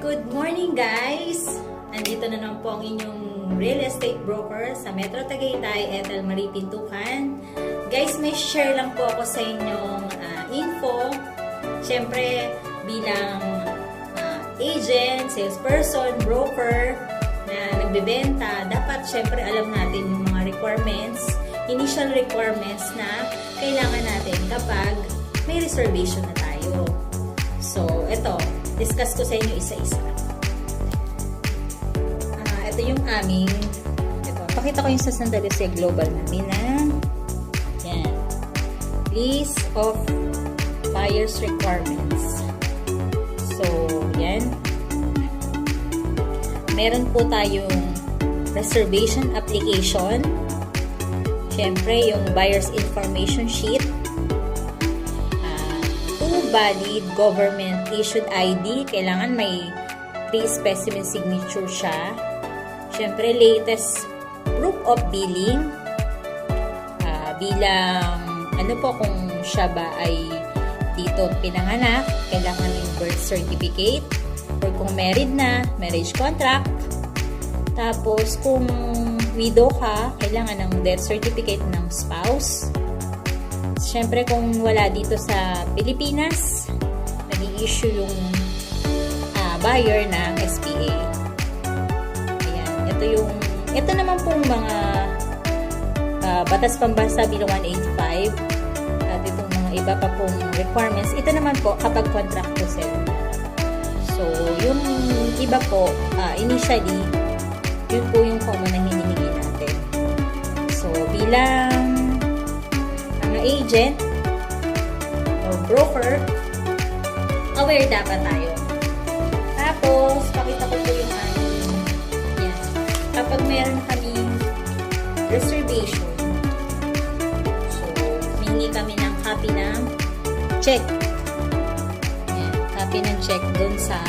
Good morning guys! Andito na naman po ang inyong real estate broker sa Metro Tagaytay, Ethel Marie Pintukan. Guys, may share lang po ako sa inyong info. Siyempre, bilang agent, salesperson, broker na nagbebenta, dapat siyempre alam natin yung mga requirements, initial requirements na kailangan natin kapag may reservation na tayo. So, ito, discuss ko sa inyo isa-isa. Ito yung aming, pakita ko yung sa sandali sa global namin na, yan, list of buyer's requirements. So, yan. Meron po tayong reservation application. Siyempre, yung buyer's information sheet. Valid government issued ID. Kailangan may pre-specimen signature siya. Siyempre, latest proof of billing. Bilang, ano po kung siya ba ay dito pinanganak, kailangan yung birth certificate. Or kung married na, marriage contract. Tapos, kung widow ka, kailangan ng death certificate ng spouse. Siyempre, kung wala dito sa Pilipinas, nag-i-issue yung buyer ng SPA. Ayan. Ito naman pong mga Batas Pambansa Bill 185 at itong mga iba pa pong requirements. Ito naman po kapag contract to sell. So, yung iba po, initially, yun po yung common na hinihingi natin. So, bilang agent o broker, aware dapat tayo. Tapos, pakita ko po yung yan. Kapag meron kaming reservation, so, hingi kami ng copy ng check. Yan, copy ng check dun sa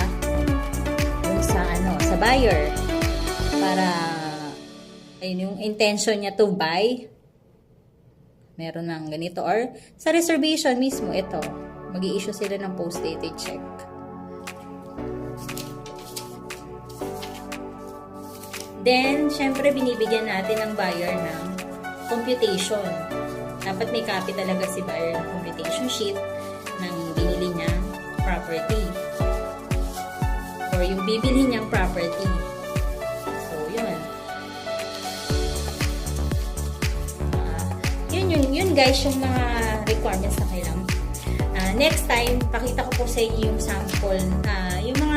buyer. Para, ayun, yung intention niya to buy, meron ng ganito, or sa reservation mismo, ito, mag-i-issue sila ng post-dated check. Then, syempre, binibigyan natin ng buyer ng computation. Dapat may copy talaga si buyer ng computation sheet ng binili niya property. Or yung bibili niyang property. So, yun. Yun guys, yung mga requirements na kailangan. Next time, pakita ko po sa inyo yung sample, yung mga